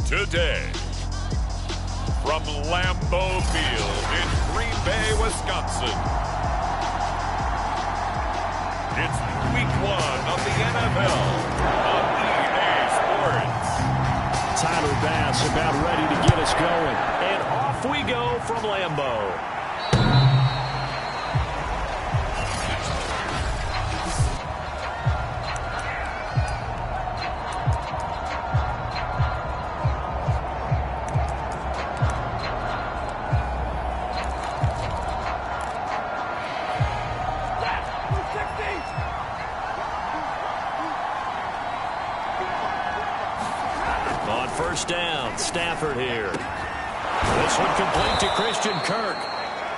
today. From Lambeau Field in Green Bay, Wisconsin, it's week 1 of the NFL on EA Sports. Tyler Bass about ready to get us going. And off we go from Lambeau. First down, Stafford here. This one complete to Christian Kirk.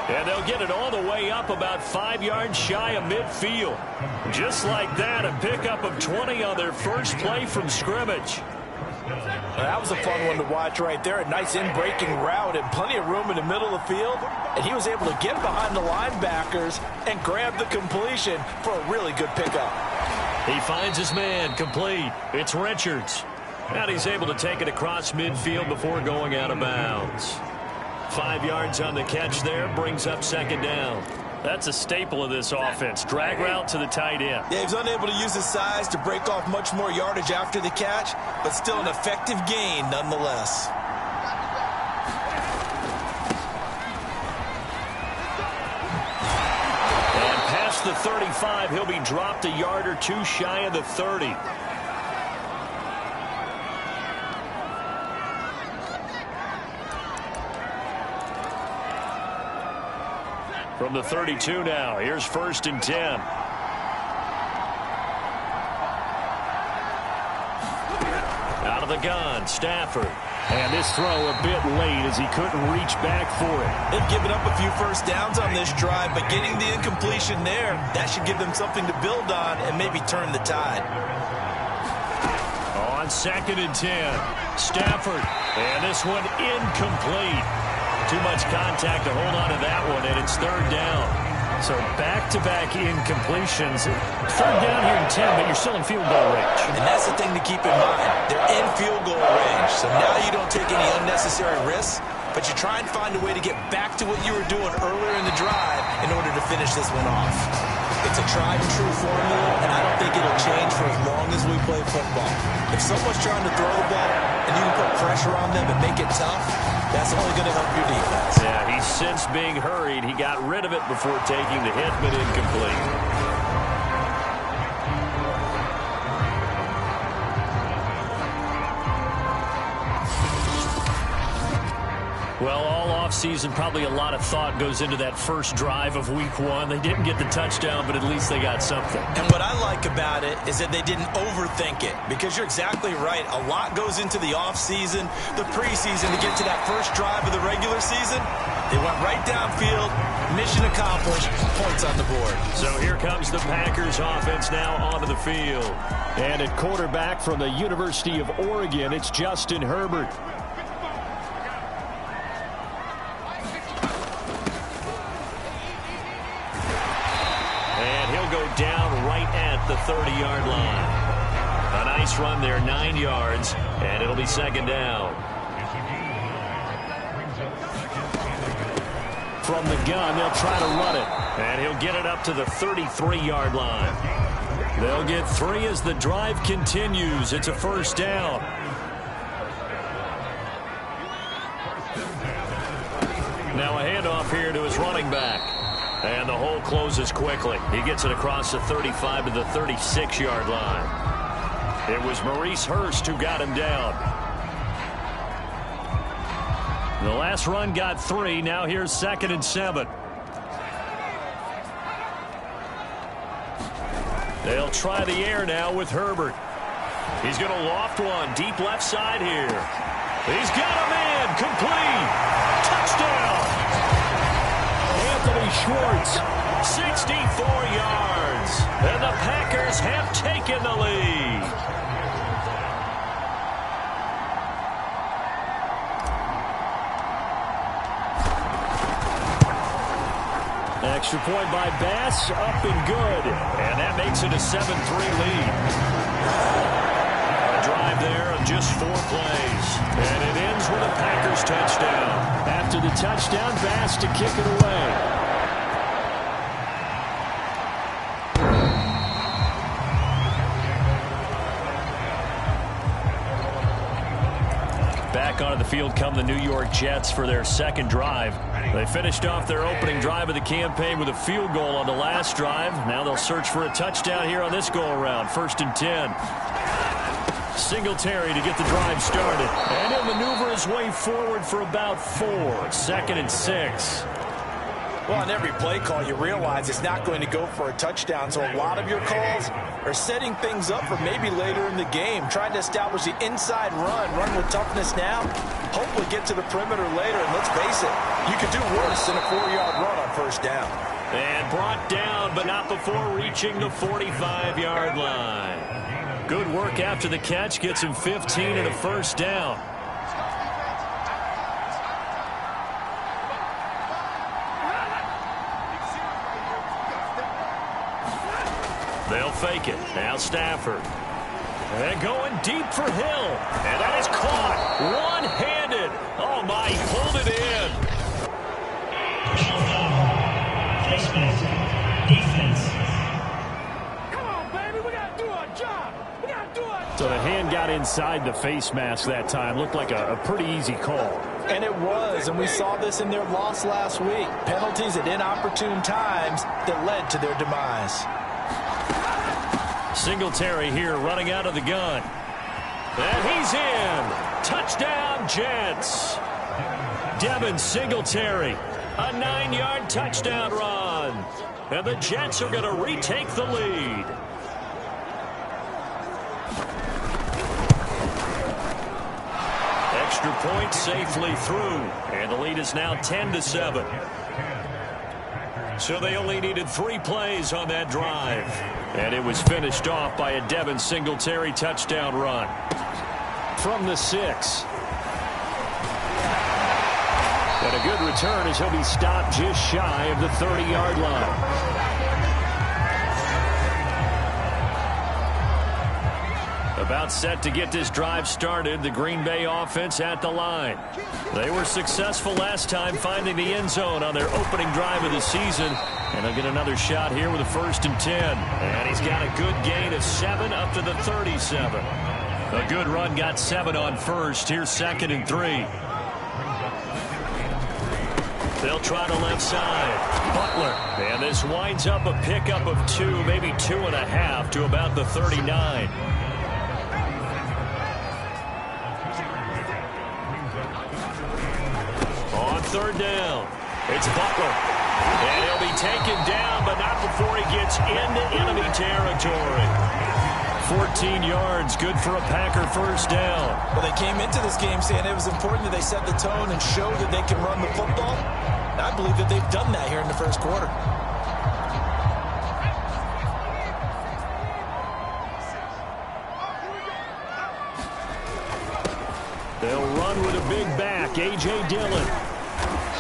And they'll get it all the way up about 5 yards shy of midfield. Just like that, a pickup of 20 on their first play from scrimmage. That was a fun one to watch right there. A nice in-breaking route and plenty of room in the middle of the field. And he was able to get behind the linebackers and grab the completion for a really good pickup. He finds his man complete. It's Richards. And he's able to take it across midfield before going out of bounds. 5 yards on the catch there, brings up second down. That's a staple of this offense. Drag route to the tight end. Yeah, he's unable to use his size to break off much more yardage after the catch, but still an effective gain nonetheless. And past the 35, he'll be dropped a yard or two shy of the 30. From the 32 now, here's 1st and 10. Out of the gun, Stafford. And this throw a bit late as he couldn't reach back for it. They've given up a few first downs on this drive, but getting the incompletion there, that should give them something to build on and maybe turn the tide. On 2nd and 10, Stafford. And this one incomplete. Too much contact to hold on to that one, and it's 3rd down. So back-to-back incompletions. 3rd down here in 10, but you're still in field goal range. And that's the thing to keep in mind. They're in field goal range, so now you don't take any unnecessary risks, but you try and find a way to get back to what you were doing earlier in the drive in order to finish this one off. It's a tried-and-true formula, and I don't think it'll change for as long as we play football. If someone's trying to throw the ball and you can put pressure on them and make it tough, that's only going to help your defense. Yeah, he's since being hurried. He got rid of it before taking the hit, but incomplete. Well, all offseason, probably a lot of thought goes into that first drive of week 1. They didn't get the touchdown, but at least they got something. And what I like about it is that they didn't overthink it, because you're exactly right. A lot goes into the offseason, the preseason to get to that first drive of the regular season. They went right downfield, mission accomplished, points on the board. So here comes the Packers offense now onto the field. And at quarterback from the University of Oregon, it's Justin Herbert. Down right at the 30-yard line. A nice run there, 9 yards, and it'll be 2nd down. From the gun, they'll try to run it, and he'll get it up to the 33-yard line. They'll get 3 as the drive continues. It's a 1st down. Now a handoff here to his running back. And the hole closes quickly. He gets it across the 35 to the 36-yard line. It was Maurice Hurst who got him down. The last run got 3. Now here's 2nd and 7. They'll try the air now with Herbert. He's going to loft one deep left side here. He's got a man complete. Touchdown. Schwartz, 64 yards, and the Packers have taken the lead. Extra point by Bass, up and good, and that makes it a 7-3 lead. A drive there, on just 4 plays. And it ends with a Packers touchdown. After the touchdown, Bass to kick it away. Back onto the field come the New York Jets for their second drive. They finished off their opening drive of the campaign with a field goal on the last drive. Now they'll search for a touchdown here on this go-around. 1st and 10. Singletary to get the drive started. And he'll maneuver his way forward for about 4. 2nd and 6. Well, on every play call, you realize it's not going to go for a touchdown. So a lot of your calls are setting things up for maybe later in the game, trying to establish the inside run with toughness now, hopefully get to the perimeter later. And let's face it, you could do worse than a 4-yard run on 1st down. And brought down, but not before reaching the 45-yard line. Good work after the catch, gets him 15 and a 1st down. They'll fake it. Now Stafford. And going deep for Hill. And that is caught. One-handed. Oh, my. He pulled it in. Defense. Come on, baby. We got to do our job. We got to do our job. So the hand got inside the face mask that time. Looked like a pretty easy call. And it was, and we saw this in their loss last week. Penalties at inopportune times that led to their demise. Singletary here running out of the gun. And he's in. Touchdown, Jets. Devin Singletary. A 9-yard touchdown run. And the Jets are going to retake the lead. Extra point safely through. And the lead is now 10-7. So they only needed 3 plays on that drive. And it was finished off by a Devin Singletary touchdown run. From the 6. And a good return as he'll be stopped just shy of the 30-yard line. About set to get this drive started, the Green Bay offense at the line. They were successful last time finding the end zone on their opening drive of the season. And they'll get another shot here with a 1st and 10. And he's got a good gain of 7 up to the 37. A good run got 7 on 1st. Here's 2nd and 3. They'll try the left side. Butler. And this winds up a pickup of 2, maybe 2.5 to about the 39. On 3rd down, it's Butler. And he'll be taken down, but not before he gets into enemy territory. 14 yards, good for a Packer 1st down. Well, they came into this game saying it was important that they set the tone and show that they can run the football. And I believe that they've done that here in the 1st quarter. They'll run with a big back, A.J. Dillon.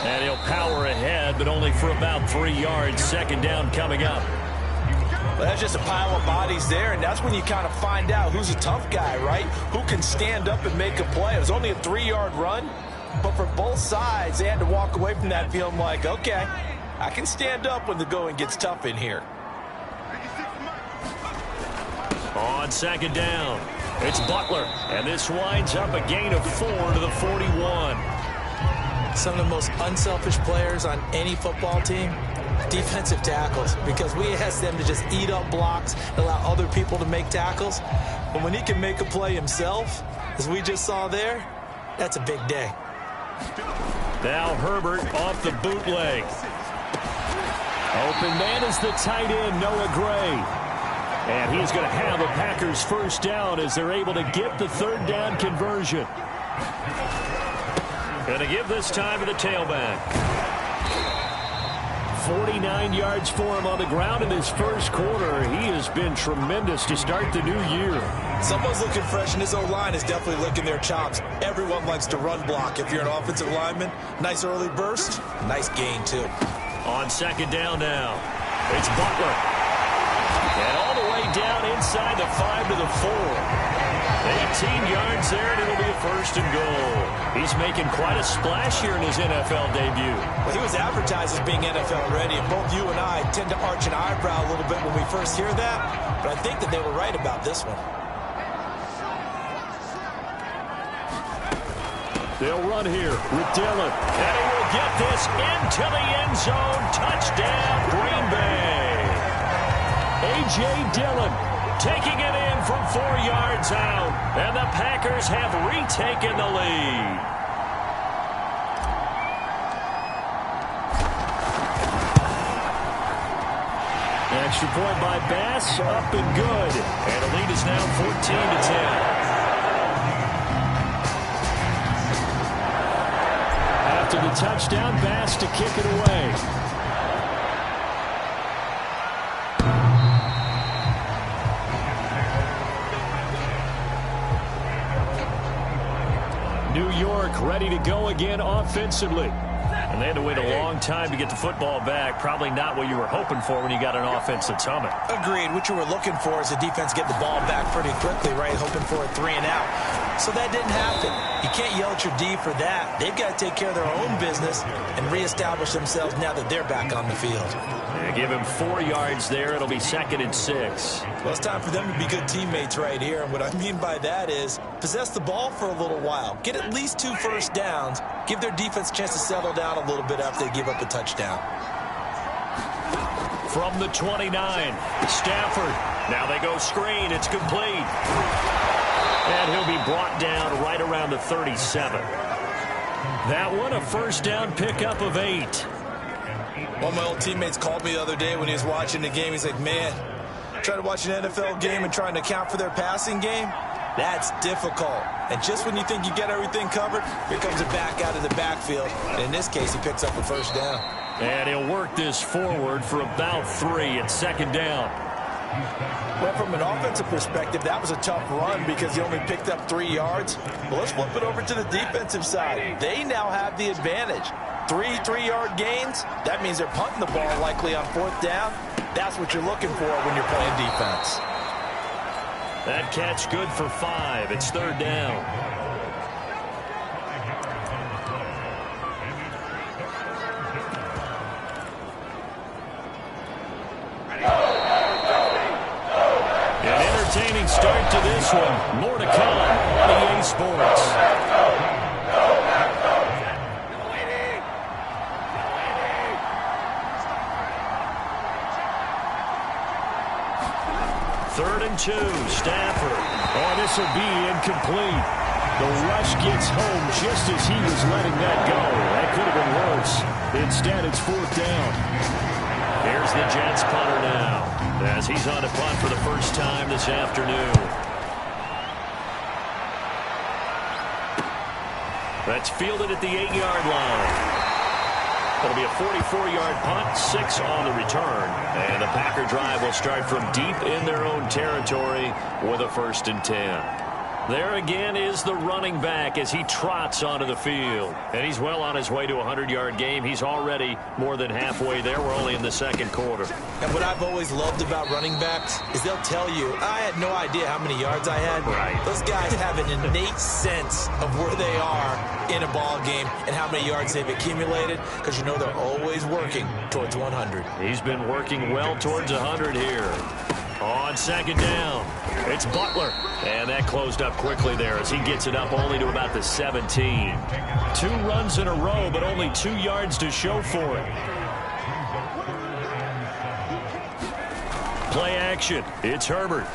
And he'll power ahead, but only for about 3 yards. 2nd down coming up. Well, that's just a pile of bodies there, and that's when you kind of find out who's a tough guy, right? Who can stand up and make a play. It was only a 3-yard run, but for both sides, they had to walk away from that feeling like, okay, I can stand up when the going gets tough in here. On 2nd down, it's Butler, and this winds up a gain of 4 to the 41. Some of the most unselfish players on any football team, defensive tackles, because we ask them to just eat up blocks, allow other people to make tackles. But when he can make a play himself, as we just saw there, that's a big day. Now Herbert off the bootleg. Open man is the tight end, Noah Gray. And he's going to have a Packers 1st down as they're able to get the 3rd down conversion. Going to give this time to the tailback. 49 yards for him on the ground in this 1st quarter. He has been tremendous to start the new year. Someone's looking fresh, and his O-line is definitely licking their chops. Everyone likes to run block. If you're an offensive lineman, nice early burst, nice gain, too. On 2nd down now, it's Butler. And all the way down inside the 5 to the 4. 18 yards yards there, and it'll be a 1st and goal. He's making quite a splash here in his NFL debut. Well, he was advertised as being NFL ready, and both you and I tend to arch an eyebrow a little bit when we first hear that, but I think that they were right about this one. They'll run here with Dillon, and he will get this into the end zone. Touchdown, Green Bay. A.J. Dillon taking it in from 4 yards out, and the Packers have retaken the lead. Extra point by Bass, up and good, and the lead is now 14-10. After the touchdown, Bass to kick it away. New York ready to go again offensively. And they had to wait a long time to get the football back. Probably not what you were hoping for when you got an offense that's humming. Agreed. What you were looking for is the defense get the ball back pretty quickly, right? Hoping for a 3 and out. So that didn't happen. You can't yell at your D for that. They've got to take care of their own business and reestablish themselves now that they're back on the field. They give him 4 yards there. It'll be 2nd and 6. Well, it's time for them to be good teammates right here. And what I mean by that is possess the ball for a little while. Get at least 2 first downs. Give their defense a chance to settle down a little bit after they give up a touchdown. From the 29, Stafford. Now they go screen. It's complete. And he'll be brought down right around the 37. That one, a 1st down pickup of 8. One of my old teammates called me the other day when he was watching the game. He's like, man, trying to watch an NFL game and trying to account for their passing game, that's difficult. And just when you think you get everything covered, here comes it back out of the backfield. And in this case, he picks up a 1st down. And he'll work this forward for about 3 at 2nd down. Well, from an offensive perspective, that was a tough run because he only picked up 3 yards. Well, let's flip it over to the defensive side. They now have the advantage. 3 3-yard gains, that means they're punting the ball likely on 4th down. That's what you're looking for when you're playing defense. That catch good for 5. It's 3rd down. An entertaining start to this one. More to come on EA Sports. Third and 2, Stafford. Oh, this will be incomplete. The rush gets home just as he was letting that go. That could have been worse. Instead, it's 4th down. Here's the Jets punter now, as he's on to punt for the first time this afternoon. That's fielded at the 8-yard line. It'll be a 44-yard punt, 6 on the return. And the Packer drive will start from deep in their own territory with a 1st and 10. There again is the running back as he trots onto the field. And he's well on his way to a 100-yard game. He's already more than halfway there. We're only in the 2nd quarter. And what I've always loved about running backs is they'll tell you, I had no idea how many yards I had. Right. Those guys have an innate sense of where they are in a ball game and how many yards they've accumulated, because you know they're always working towards 100. He's been working well towards 100 here. On 2nd down, it's Butler. And that closed up quickly there as he gets it up only to about the 17. 2 runs in a row, but only 2 yards to show for it. Play action. It's Herbert.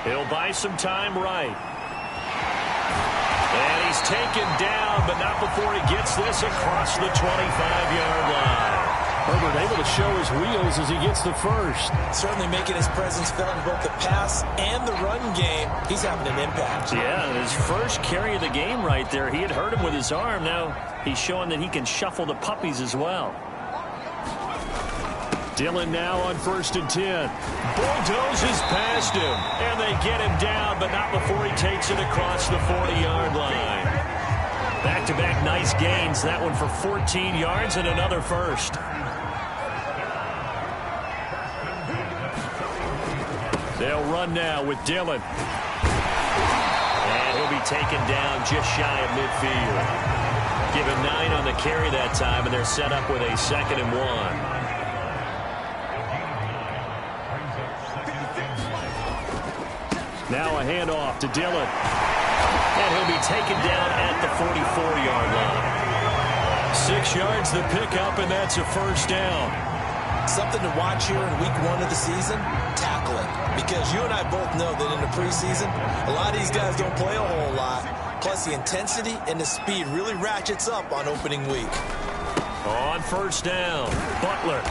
He'll buy some time right. And he's taken down, but not before he gets this across the 25-yard line. Herbert able to show his wheels as he gets the first. Certainly making his presence felt in both the pass and the run game. He's having an impact. Yeah, his first carry of the game right there. He had hurt him with his arm. Now he's showing that he can shuffle the puppies as well. Dillon now on 1st and 10. Bulldozes past him. And they get him down, but not before he takes it across the 40-yard line. Back-to-back nice gains. That one for 14 yards and another first. They'll run now with Dillon. And he'll be taken down just shy of midfield. Given 9 on the carry that time, and they're set up with a 2nd and 1. Now a handoff to Dillon. And he'll be taken down at the 44-yard line. 6 yards the pickup, and that's a first down. Something to watch here in week 1 of the season, tackling. Because you and I both know that in the preseason, a lot of these guys don't play a whole lot. Plus, the intensity and the speed really ratchets up on opening week. On first down, Butler.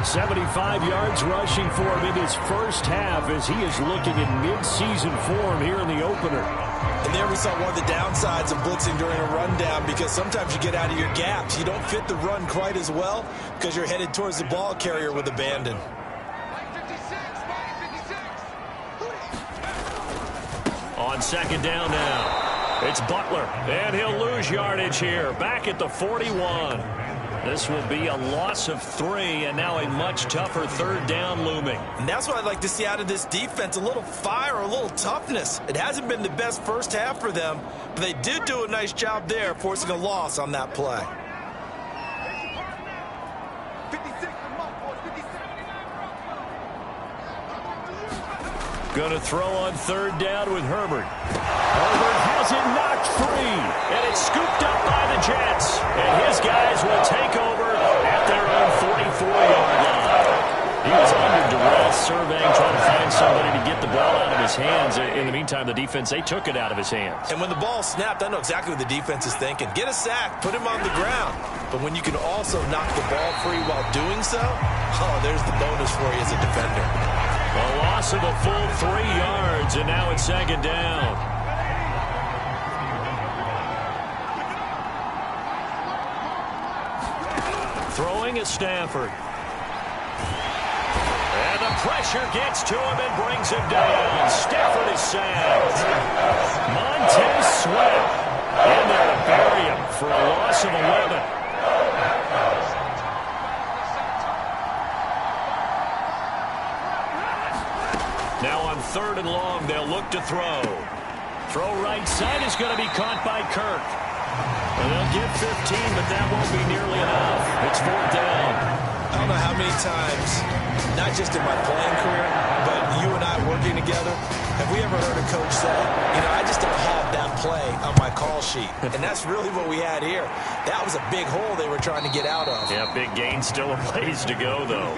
75 yards rushing for him in his first half as he is looking in mid-season form here in the opener. And there we saw one of the downsides of blitzing during a rundown, because sometimes you get out of your gaps. You don't fit the run quite as well because you're headed towards the ball carrier with abandon. On second down now, it's Butler, and he'll lose yardage here, back at the 41. This will be a loss of 3, and now a much tougher third down looming. And that's what I'd like to see out of this defense, a little fire, a little toughness. It hasn't been the best first half for them, but they did do a nice job there, forcing a loss on that play. Going to throw on third down with Herbert. Herbert has it knocked free, and it's scooped up by the Jets. And his guys will take over at their own 44-yard line. He was under duress, surveying, trying to find somebody to get the ball out of his hands. In the meantime, the defense, they took it out of his hands. And when the ball snapped, I know exactly what the defense is thinking. Get a sack, put him on the ground. But when you can also knock the ball free while doing so, oh, there's the bonus for you as a defender. A loss of a full 3 yards, and now it's second down. Throwing is Stafford. And the pressure gets to him and brings him down. Stafford is sacked. Montez Sweat in there to bury him for a loss of 11. Now on third and long, they'll look to throw. Throw right side is going to be caught by Kirk. And they'll get 15, but that won't be nearly enough. It's fourth down. I don't know how many times, not just in my playing career, but you and I working together, have we ever heard a coach say, you know, I just don't have that play on my call sheet. And that's really what we had here. That was a big hole they were trying to get out of. Yeah, big gain, still a ways to go, though.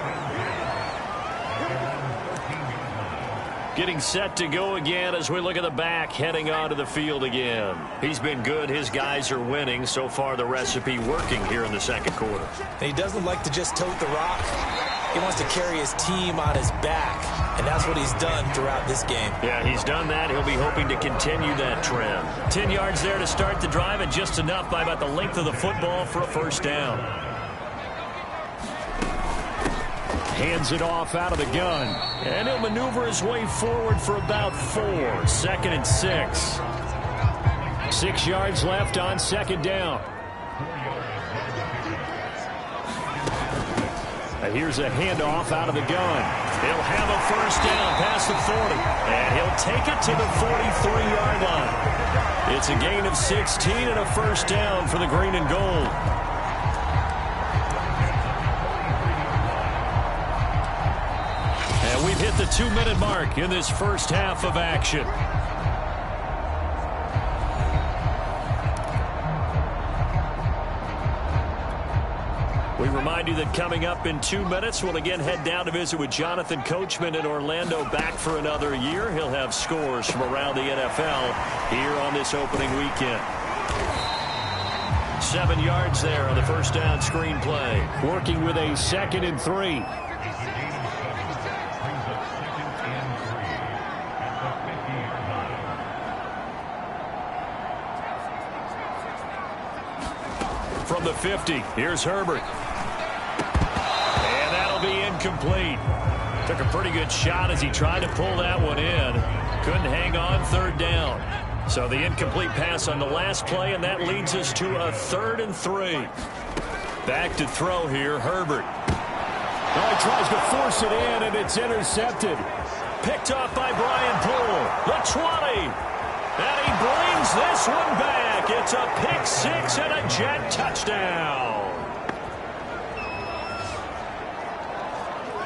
Getting set to go again as we look at the back, heading onto the field again. He's been good. His guys are winning. So far, the recipe working here in the second quarter. And he doesn't like to just tote the rock. He wants to carry his team on his back, and that's what he's done throughout this game. Yeah, he's done that. He'll be hoping to continue that trend. 10 yards there to start the drive, and just enough by about the length of the football for a first down. Hands it off out of the gun. And he'll maneuver his way forward for about 4. Second and 6. 6 yards left on second down. And here's a handoff out of the gun. He'll have a first down past the 40. And he'll take it to the 43-yard line. It's a gain of 16 and a first down for the green and gold. We've hit the 2-minute mark in this first half of action. We remind you that coming up in 2 minutes, we'll again head down to visit with Jonathan Coachman in Orlando, back for another year. He'll have scores from around the NFL here on this opening weekend. 7 yards there on the first down screen play. Working with a 2nd and 3. From the 50, here's Herbert. And that'll be incomplete. Took a pretty good shot as he tried to pull that one in. Couldn't hang on third down. So the incomplete pass on the last play, and that leads us to a 3rd and 3. Back to throw here, Herbert. Well, he tries to force it in, and it's intercepted. Picked off by Brian Poole. The 20. this one back. It's a pick six and a Jet touchdown.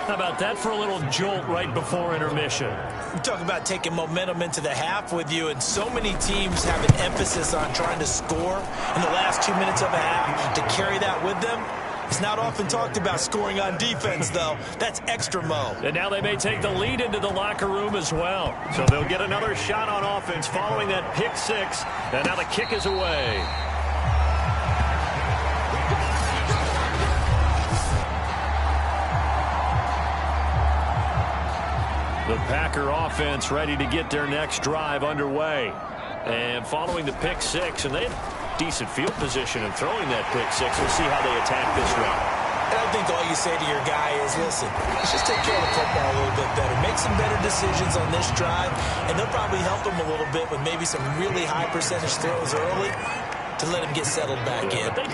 How about that for a little jolt right before intermission? We talk about taking momentum into the half with you, and so many teams have an emphasis on trying to score in the last 2 minutes of a half. To carry that with them, it's not often talked about scoring on defense, though. That's extra mo. And now they may take the lead into the locker room as well. So they'll get another shot on offense following that pick six. And now the kick is away. The Packer offense ready to get their next drive underway. And following the pick six, and they had decent field position in throwing that pick six. We'll see how they attack this run. And I think all you say to your guy is, listen, let's just take care of the football a little bit better. Make some better decisions on this drive, and they'll probably help him a little bit with maybe some really high percentage throws early to let him get settled back in. But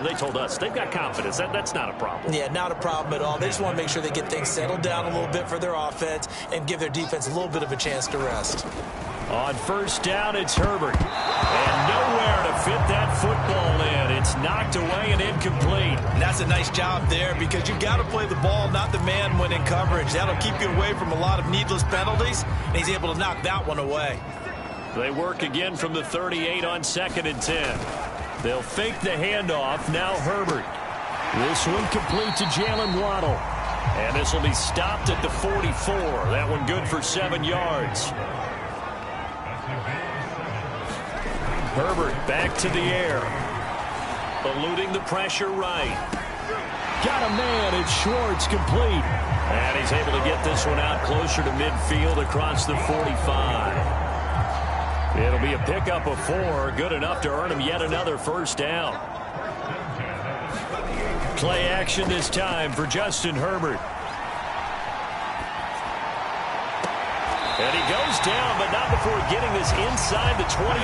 they told us they've got confidence. That's not a problem. Yeah, not a problem at all. They just want to make sure they get things settled down a little bit for their offense and give their defense a little bit of a chance to rest. On first down, it's Herbert. And nowhere to fit that football in. It's knocked away and incomplete. And that's a nice job there, because you've got to play the ball, not the man when in coverage. That'll keep you away from a lot of needless penalties, and he's able to knock that one away. They work again from the 38 on 2nd and 10. They'll fake the handoff. Now Herbert. This one complete to Jalen Waddle. And this will be stopped at the 44. That one good for 7 yards. Herbert back to the air. Eluding the pressure right. Got a man. It's Schwartz complete. And he's able to get this one out closer to midfield across the 45. It'll be a pickup of 4, good enough to earn him yet another first down. Play action this time for Justin Herbert. And he goes down, but not before getting this inside the 25.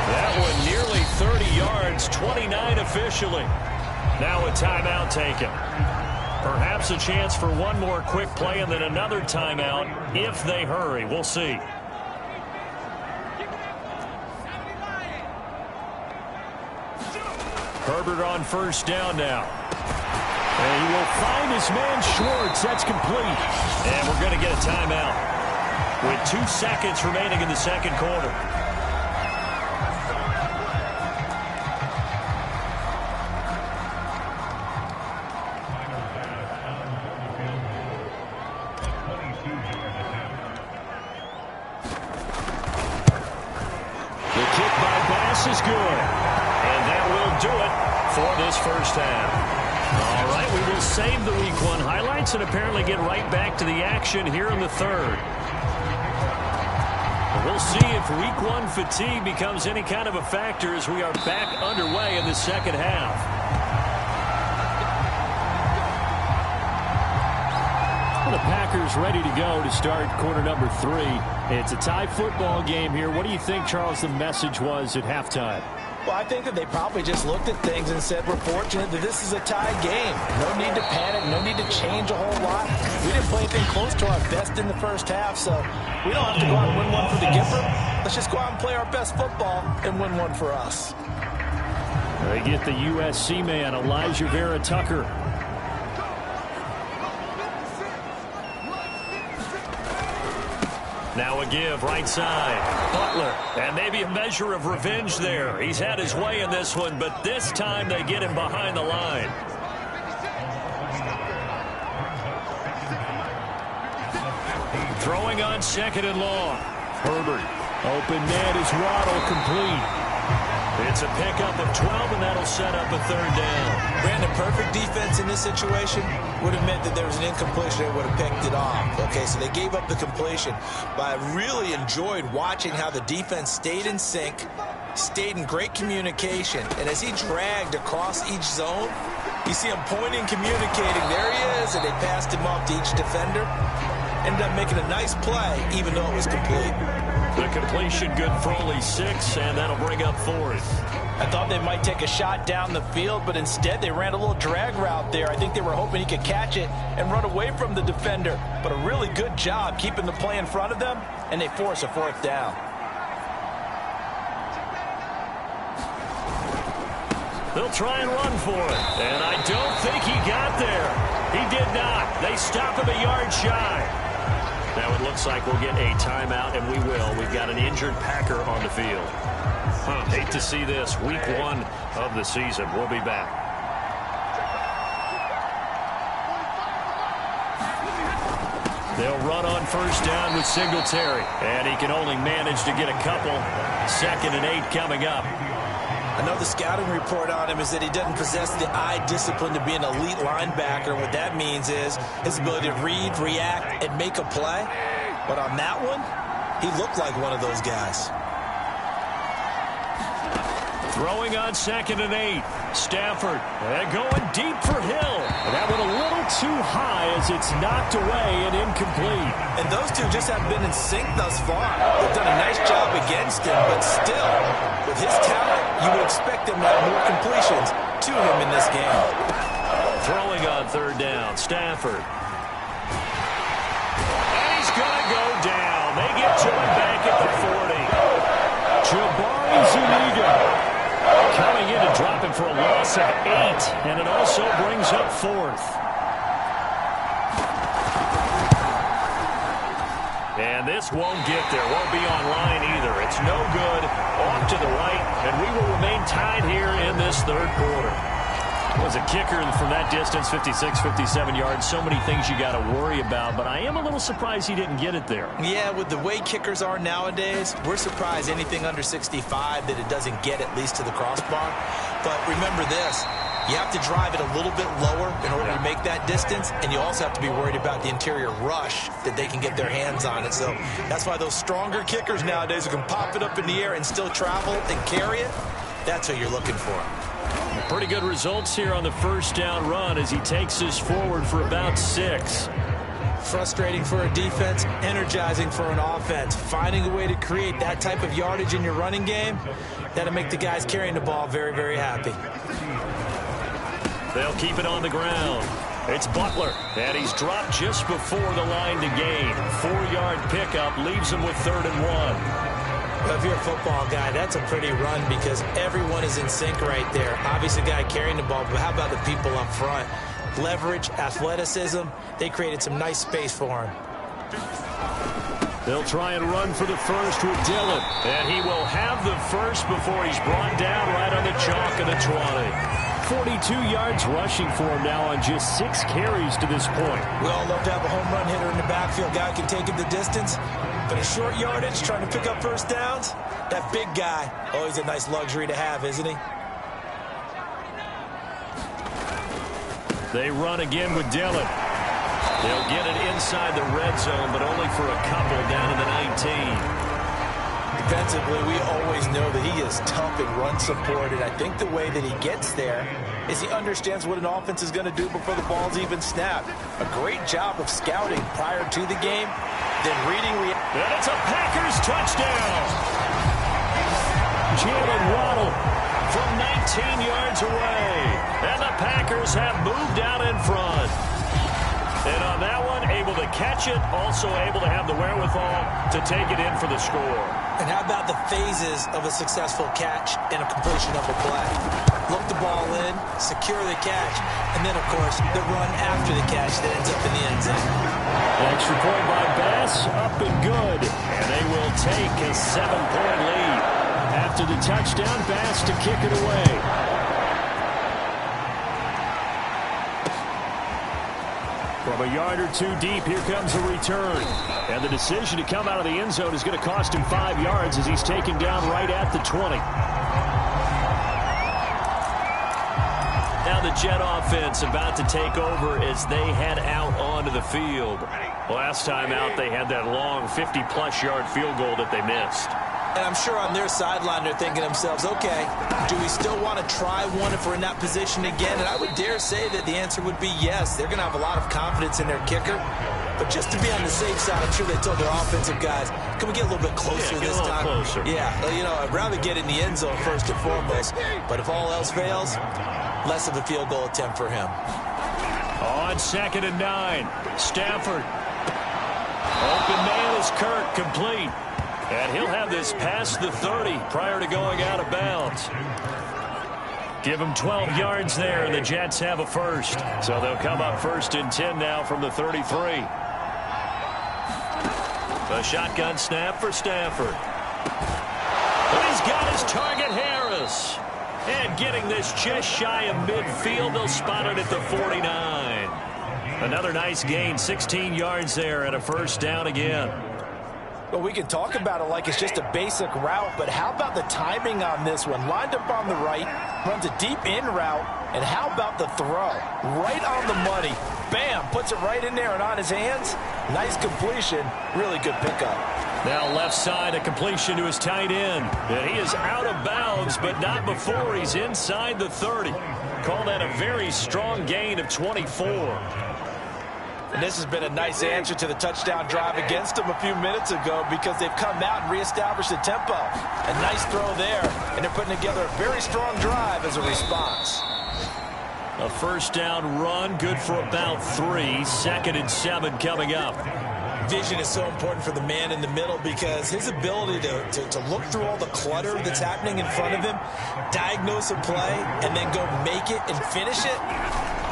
That one nearly 30 yards, 29 officially. Now a timeout taken. Perhaps a chance for one more quick play and then another timeout if they hurry. We'll see. Herbert on first down now. And he will find his man Schwartz. That's complete. And we're going to get a timeout with 2 seconds remaining in the second quarter. The kick by Bass is good. Do it for this first half. All right, we will save the Week 1 highlights and apparently get right back to the action here in the third. We'll see if Week 1 fatigue becomes any kind of a factor as we are back underway in the second half. Well, the Packers ready to go to start quarter number 3. It's a tie football game here. What do you think, Charles, the message was at halftime? Well, I think that they probably just looked at things and said, we're fortunate that this is a tie game. No need to panic, no need to change a whole lot. We didn't play anything close to our best in the first half, so we don't have to go out and win one for the Gipper. Let's just go out and play our best football and win one for us. They get the USC man, Elijah Vera Tucker. Now a give, right side. Butler. And maybe a measure of revenge there. He's had his way in this one, but this time they get him behind the line. Throwing on 2nd and long. Herbert. Open man is Waddle, complete. It's a pickup of 12, and that'll set up a 3rd down. Brandon, perfect defense in this situation would have meant that there was an incompletion. They would have picked it off. Okay, so they gave up the completion. But I really enjoyed watching how the defense stayed in sync, stayed in great communication. And as he dragged across each zone, you see him pointing, communicating. There he is, and they passed him off to each defender. Ended up making a nice play, even though it was complete. The completion good for only 6, and that'll bring up 4th. I thought they might take a shot down the field, but instead they ran a little drag route there. I think they were hoping he could catch it and run away from the defender. But a really good job keeping the play in front of them, and they force a 4th down. They'll try and run for it. And I don't think he got there. He did not. They stop him a yard shy. Now it looks like we'll get a timeout, and we will. We've got an injured Packer on the field. Hate to see this. Week 1 of the season. We'll be back. They'll run on first down with Singletary. And he can only manage to get a couple. 2nd and 8 coming up. I know the scouting report on him is that he doesn't possess the eye discipline to be an elite linebacker. What that means is his ability to read, react, and make a play. But on that one, he looked like one of those guys. Throwing on 2nd and 8. Stafford going deep for Hill. That went a little too high as it's knocked away and incomplete. And those two just haven't been in sync thus far. They've done a nice job against him, but still, with his talent, you would expect him to have more completions to him in this game. Throwing on 3rd down, Stafford. And he's going to go down. They get to him back at the 40. Jabari Zuniga coming in to drop him for a loss of 8, and it also brings up 4th. And this won't get there, won't be online either. It's no good, off to the right, and we will remain tied here in this 3rd quarter. Was a kicker from that distance, 56, 57 yards. So many things you got to worry about, but I am a little surprised he didn't get it there. Yeah, with the way kickers are nowadays, we're surprised anything under 65 that it doesn't get at least to the crossbar. But remember this, you have to drive it a little bit lower in order to make that distance, and you also have to be worried about the interior rush that they can get their hands on it. So that's why those stronger kickers nowadays who can pop it up in the air and still travel and carry it, that's what you're looking for. Pretty good results here on the first down run as he takes us forward for about 6. Frustrating for a defense, energizing for an offense. Finding a way to create that type of yardage in your running game, that'll make the guys carrying the ball very, very happy. They'll keep it on the ground. It's Butler, and he's dropped just before the line to gain. 4-yard pickup leaves him with 3rd and 1. Well, if you're a football guy, that's a pretty run because everyone is in sync right there. Obviously, the guy carrying the ball, but how about the people up front? Leverage, athleticism, they created some nice space for him. They'll try and run for the first with Dillon, and he will have the first before he's brought down right on the chalk of the 20. 42 yards rushing for him now on just 6 carries to this point. We all love to have a home run hitter in the backfield. Guy can take it the distance. But a short yardage, trying to pick up first downs, that big guy, always a nice luxury to have, isn't he? They run again with Dillon. They'll get it inside the red zone, but only for a couple down to the 19. Defensively, we always know that he is tough in run support, and I think the way that he gets there is he understands what an offense is going to do before the ball's even snapped. A great job of scouting prior to the game, then reading. And it's a Packers touchdown. Jalen Waddle from 19 yards away. And the Packers have moved out in front. And on that one, able to catch it, also able to have the wherewithal to take it in for the score. And how about the phases of a successful catch and a completion of a play? Look the ball in, secure the catch, and then, of course, the run after the catch that ends up in the end zone. Extra point by Bass, up and good. And they will take a 7-point lead. After the touchdown, Bass to kick it away. From a yard or 2 deep, here comes a return. And the decision to come out of the end zone is going to cost him 5 yards as he's taken down right at the 20. Now the Jet offense about to take over as they head out onto the field. Last time out, they had that long 50-plus yard field goal that they missed. And I'm sure on their sideline they're thinking to themselves, okay, do we still want to try one if we're in that position again? And I would dare say that the answer would be yes. They're going to have a lot of confidence in their kicker. But just to be on the safe side, I'm sure they told their offensive guys, can we get a little bit closer this time? Closer. Yeah, you know, I'd rather get in the end zone first and foremost. But if all else fails, less of a field goal attempt for him. On 2nd and 9, Stafford. Open man is Kirk, complete. And he'll have this past the 30 prior to going out of bounds. Give them 12 yards there, and the Jets have a first. So they'll come up 1st and 10 now from the 33. A shotgun snap for Stafford. And he's got his target, Harris. And getting this just shy of midfield, they'll spot it at the 49. Another nice gain, 16 yards there, and a first down again. Well, we can talk about it like it's just a basic route, but how about the timing on this one? Lined up on the right, runs a deep in route, and how about the throw? Right on the money. Bam, puts it right in there and on his hands. Nice completion, really good pickup. Now left side, a completion to his tight end. And he is out of bounds, but not before he's inside the 30. Call that a very strong gain of 24. And this has been a nice answer to the touchdown drive against them a few minutes ago because they've come out and reestablished the tempo. A nice throw there, and they're putting together a very strong drive as a response. A first down run, good for about 3. 2nd and 7 coming up. Vision is so important for the man in the middle because his ability to look through all the clutter that's happening in front of him, diagnose a play, and then go make it and finish it,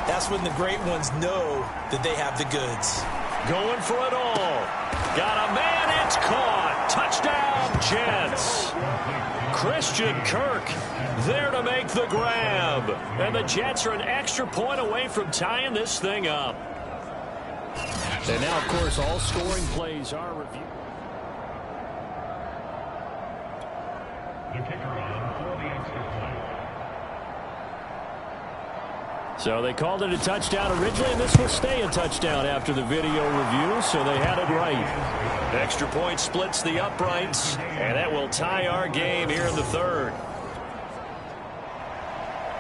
that's when the great ones know that they have the goods. Going for it all. Got a man, it's caught. Touchdown, Jets. Christian Kirk there to make the grab. And the Jets are an extra point away from tying this thing up. And now, of course, all scoring plays are reviewed. The kicker on for the extra point. So they called it a touchdown originally, and this will stay a touchdown after the video review, so they had it right. Extra point splits the uprights, and that will tie our game here in the 3rd.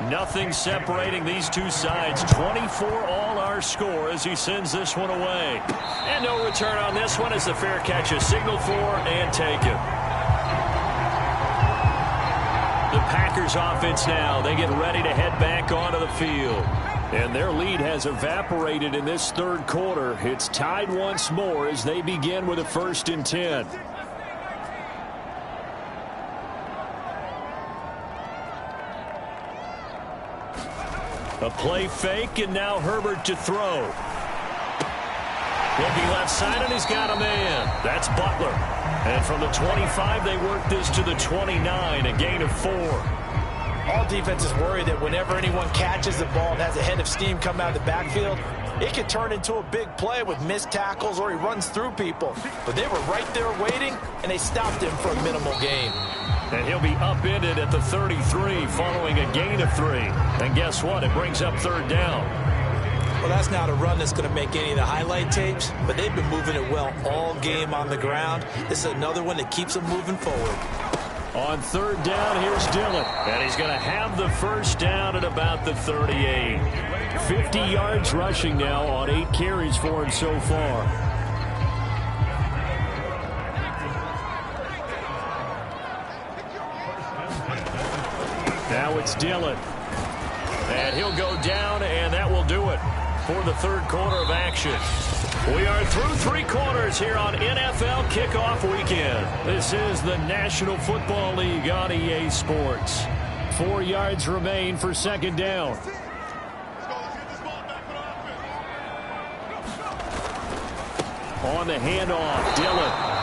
Nothing separating these two sides. 24 all our score as he sends this one away. And no return on this one as the fair catch is signaled for and taken. The Packers offense now. They get ready to head back onto the field. And their lead has evaporated in this 3rd quarter. It's tied once more as they begin with a 1st and 10. A play fake, and now Herbert to throw. He'll be left side, and he's got a man. That's Butler. And from the 25, they work this to the 29, a gain of 4. All defenses worry that whenever anyone catches the ball and has a head of steam come out of the backfield, it could turn into a big play with missed tackles or he runs through people. But they were right there waiting, and they stopped him for a minimal gain. And he'll be upended at the 33 following a gain of 3. And guess what? It brings up 3rd down. Well, that's not a run that's going to make any of the highlight tapes, but they've been moving it well all game on the ground. This is another one that keeps them moving forward. On 3rd down, here's Dillon. And he's going to have the first down at about the 38. 50 yards rushing now on 8 carries for him so far. Now it's Dillon. And he'll go down, and that will do it for the 3rd quarter of action. We are through 3 quarters here on NFL Kickoff Weekend. This is the National Football League on EA Sports. 4 yards remain for 2nd down. On the handoff, Dillon.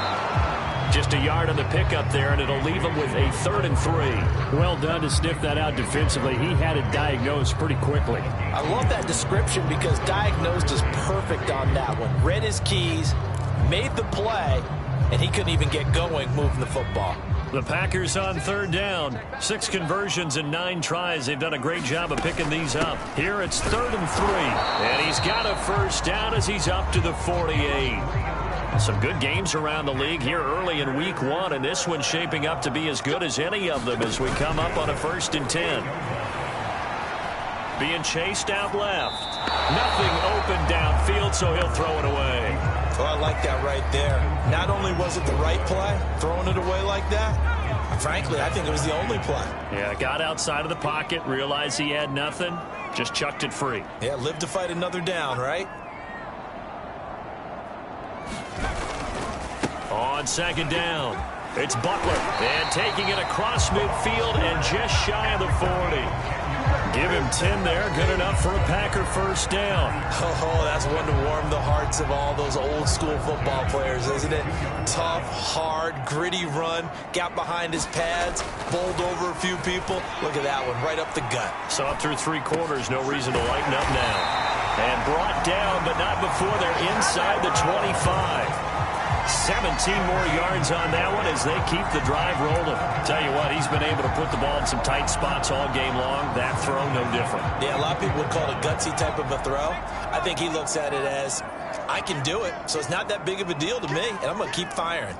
Just a yard on the pickup there, and it'll leave him with a 3rd and 3. Well done to sniff that out defensively. He had it diagnosed pretty quickly. I love that description because diagnosed is perfect on that one. Read his keys, made the play, and he couldn't even get going moving the football. The Packers on 3rd down. 6 conversions and 9 tries. They've done a great job of picking these up. Here it's 3rd and 3. And he's got a first down as he's up to the 48. Some good games around the league here early in week 1, and this one's shaping up to be as good as any of them as we come up on a 1st and 10. Being chased out left. Nothing open downfield, so he'll throw it away. Well, I like that right there. Not only was it the right play, throwing it away like that, frankly, I think it was the only play. Yeah, got outside of the pocket, realized he had nothing, just chucked it free. Yeah, live to fight another down, right? On 2nd down, it's Butler. And taking it across midfield and just shy of the 40. Give him 10 there. Good enough for a Packer first down. Oh, that's one to warm the hearts of all those old-school football players, isn't it? Tough, hard, gritty run. Got behind his pads, bowled over a few people. Look at that one, right up the gut. Saw it through 3 quarters. No reason to lighten up now. And brought down, but not before they're inside the 25. 17 more yards on that one as they keep the drive rolling. Tell you what, he's been able to put the ball in some tight spots all game long. That throw, no different. Yeah, a lot of people would call it a gutsy type of a throw. I think he looks at it as, I can do it, so it's not that big of a deal to me, and I'm going to keep firing.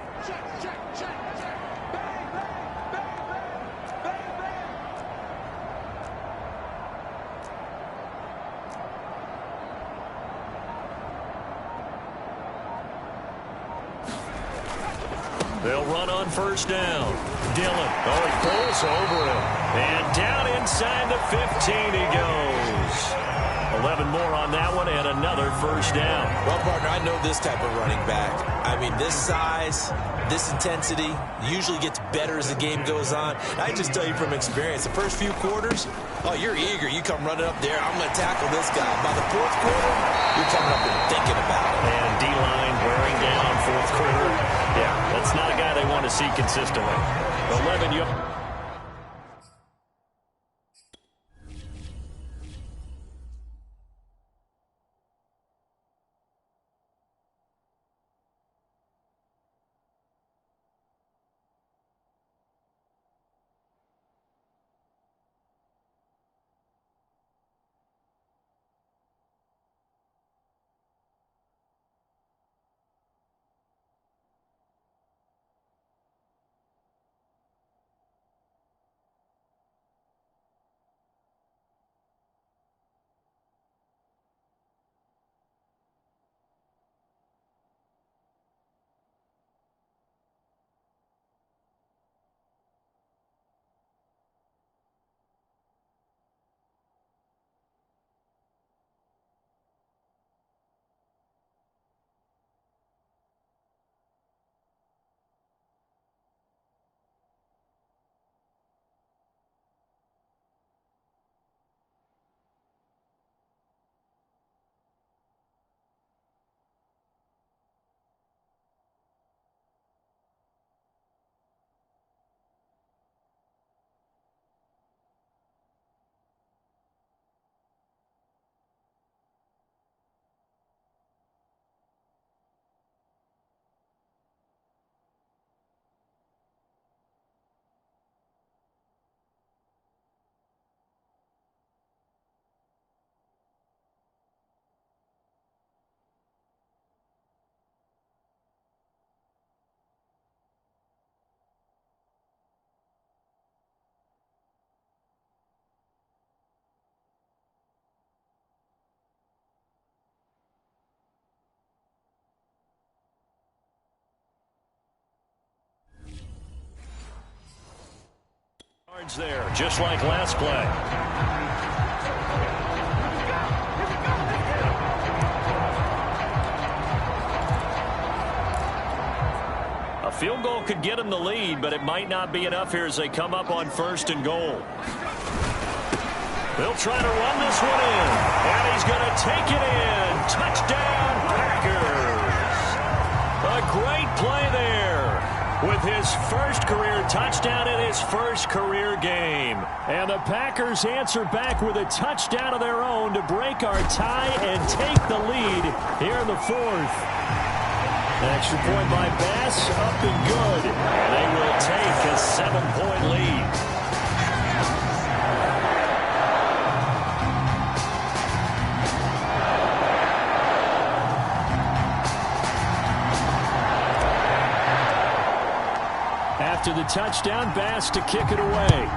They'll run on first down. Dillon. Oh, he pulls over him. And down inside the 15 he goes. 11 more on that one and another first down. Well, partner, I know this type of running back. I mean, this size, this intensity usually gets better as the game goes on. I just tell you from experience, the first few quarters, oh, you're eager. You come running up there. I'm going to tackle this guy. By the fourth quarter, you're coming up and thinking about it. And D-line wearing down fourth quarter. Yeah, that's not a guy they want to see consistently. 11 yards. There, just like last play. A field goal could get him the lead, but it might not be enough here as they come up on first and goal. They'll try to run this one in, and he's going to take it in. Touchdown, Packers. A great play there. With his first career touchdown in his first career game. And the Packers answer back with a touchdown of their own to break our tie and take the lead here in the fourth. An extra point by Bass, up and good. And they will take a 7-point lead. After the touchdown, Bass to kick it away.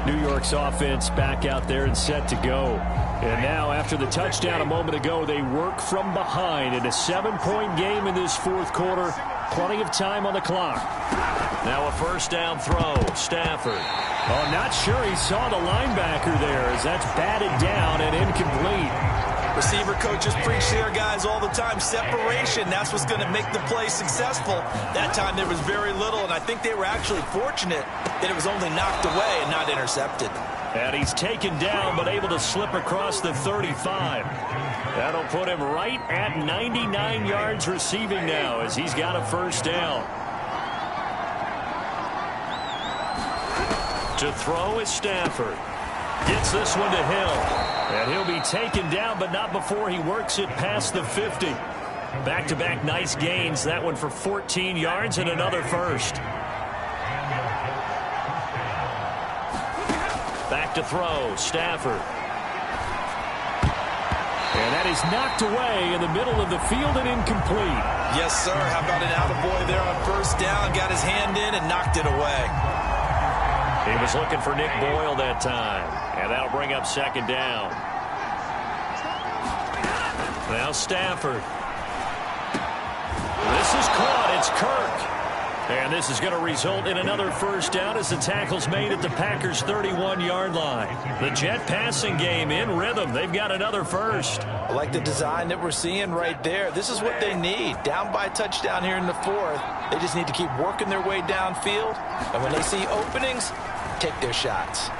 New York's offense back out there and set to go. And now, after the touchdown a moment ago, they work from behind in a 7-point game in this fourth quarter. Plenty of time on the clock. Now a first down throw. Stafford. Oh, not sure he saw the linebacker there as that's batted down and incomplete. Receiver coaches preach to their guys all the time. Separation, that's what's going to make the play successful. That time there was very little, and I think they were actually fortunate that it was only knocked away and not intercepted. And he's taken down, but able to slip across the 35. That'll put him right at 99 yards receiving now as he's got a first down. To throw is Stafford. Gets this one to Hill. And he'll be taken down, but not before he works it past the 50. Back-to-back nice gains. That one for 14 yards and another first. Back to throw, Stafford. And that is knocked away in the middle of the field and incomplete. Yes, sir. How about an attaboy there on first down? Got his hand in and knocked it away. He was looking for Nick Boyle that time. And that'll bring up second down. Now Stafford. This is caught. It's Kirk. And this is going to result in another first down as the tackle's made at the Packers' 31-yard line. The Jet passing game in rhythm. They've got another first. I like the design that we're seeing right there. This is what they need. Down by a touchdown here in the fourth. They just need to keep working their way downfield. And when they see openings, take their shots.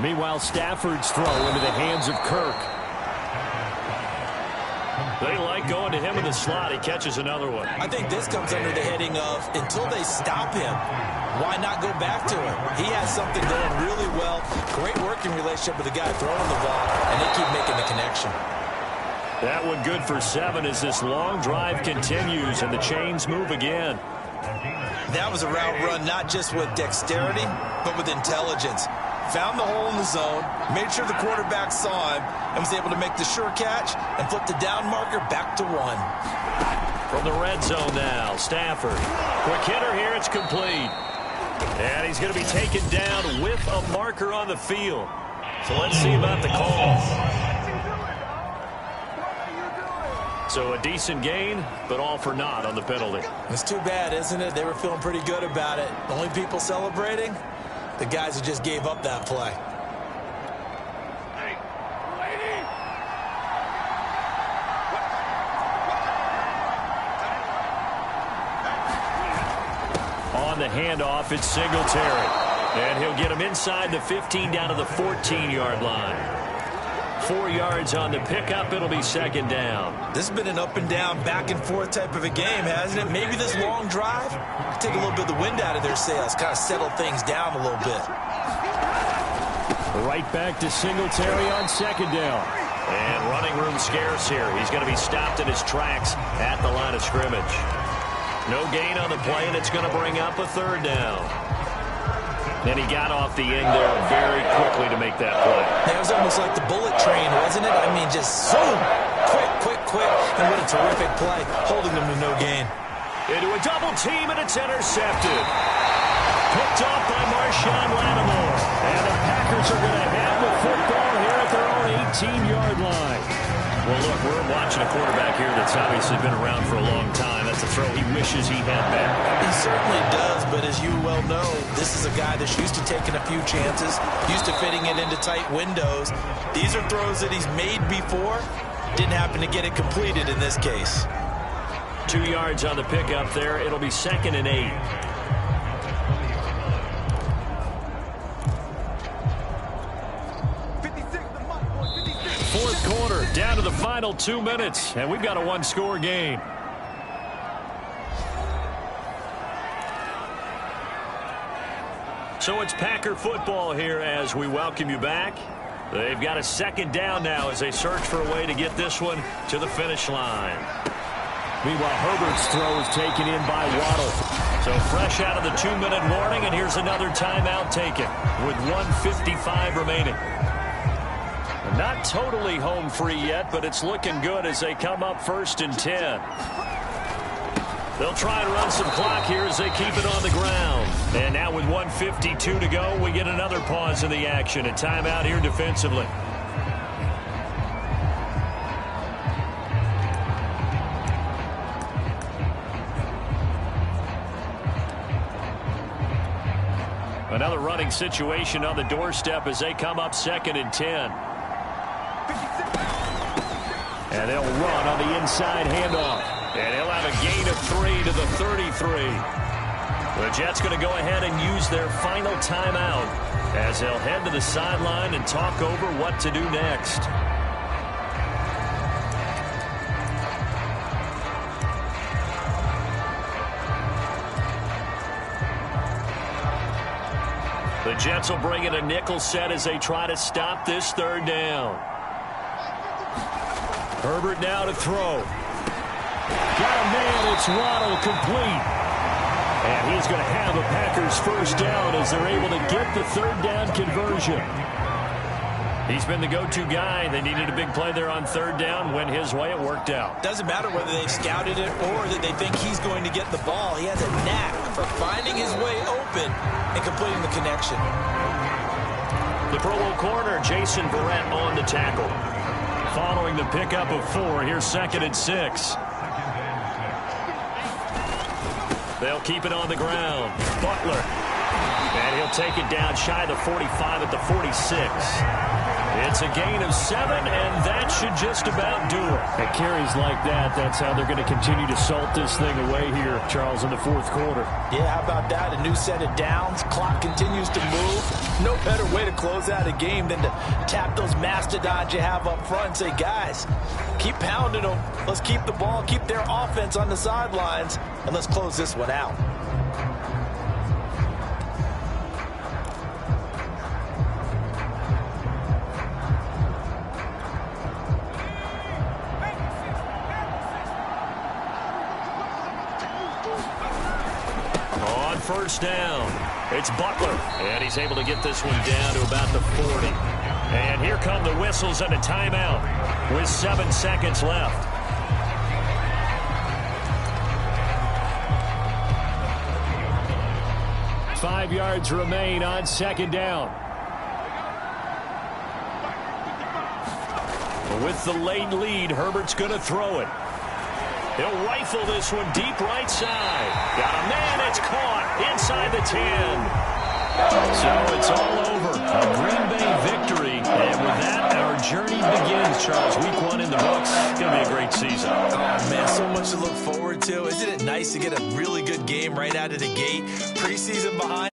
Meanwhile, Stafford's throw into the hands of Kirk. They like going to him in the slot. He catches another one. I think this comes under the heading of until they stop him, why not go back to him? He has something going really well. Great working relationship with the guy throwing the ball, and they keep making the connection. That one good for 7 as this long drive continues and the chains move again. That was a route run not just with dexterity, but with intelligence. Found the hole in the zone, made sure the quarterback saw him, and was able to make the sure catch and flip the down marker back to 1. From the red zone now, Stafford. Quick hitter here, it's complete. And he's going to be taken down with a marker on the field. So let's see about the call. So a decent gain, but all for naught on the penalty. It's too bad, isn't it? They were feeling pretty good about it. Only people celebrating? The guys who just gave up that play. Hey, lady! On the handoff, it's Singletary. And he'll get him inside the 15 down to the 14-yard line. 4 yards on the pickup. It'll be second down. This has been an up and down, back and forth type of a game, hasn't it? Maybe this long drive take a little bit of the wind out of their sails, kind of settle things down a little bit. Right back to Singletary on second down. And running room scarce here. He's going to be stopped in his tracks at the line of scrimmage. No gain on the play, and it's going to bring up a third down. And he got off the end there very quickly to make that play. That was almost like the bullet train, wasn't it? I mean, just zoom, quick, and what a terrific play, holding them to no gain. Into a double team, and it's intercepted. Picked off by Marshawn Lattimore. And the Packers are going to have the football here at their own 18-yard line. Well, look, we're watching a quarterback here that's obviously been around for a long time. That's a throw he wishes he had back. He certainly does, but as you well know, this is a guy that's used to taking a few chances, used to fitting it into tight windows. These are throws that he's made before. Didn't happen to get it completed in this case. 2 yards on the pickup there. It'll be 2nd and 8. Fourth quarter, down to the final 2 minutes, and we've got a one-score game. So it's Packer football here as we welcome you back. They've got a second down now as they search for a way to get this one to the finish line. Meanwhile, Herbert's throw is taken in by Waddle. So fresh out of the 2-minute warning, and here's another timeout taken with 1:55 remaining. Not totally home free yet, but it's looking good as they come up 1st and 10. They'll try and run some clock here as they keep it on the ground. And now with 1:52 to go, we get another pause in the action. A timeout here defensively. Another running situation on the doorstep as they come up 2nd and 10. And they'll run on the inside handoff. And he'll have a gain of 3 to the 33. The Jets going to go ahead and use their final timeout as they'll head to the sideline and talk over what to do next. The Jets will bring in a nickel set as they try to stop this third down. Herbert now to throw. Got a man, it's Waddle, complete. And he's going to have a Packers first down as they're able to get the third down conversion. He's been the go-to guy. They needed a big play there on third down. Went his way. It worked out. Doesn't matter whether they've scouted it or that they think he's going to get the ball. He has a knack for finding his way open and completing the connection. The Pro Bowl corner, Jason Verrett, on the tackle. Following the pickup of 4, here's 2nd and 6. They'll keep it on the ground. Butler. And he'll take it down shy of the 45 at the 46. It's a gain of 7, and that should just about do it. At carries like that, that's how they're going to continue to salt this thing away here, Charles, in the fourth quarter. Yeah, how about that? A new set of downs. Clock continues to move. No better way to close out a game than to tap those mastodons you have up front and say, guys, keep pounding them. Let's keep the ball, keep their offense on the sidelines, and let's close this one out. First down. It's Butler, and he's able to get this one down to about the 40. And here come the whistles and a timeout with 7 seconds left. Five yards remain on second down. With the late lead, Herbert's going to throw it. He'll rifle this one deep right side. Got a man, it's caught inside the 10. So it's all over. A Green Bay victory. And with that, our journey begins, Charles. Week 1 in the books. It's going to be a great season. Oh, man, so much to look forward to. Isn't it nice to get a really good game right out of the gate? Preseason behind.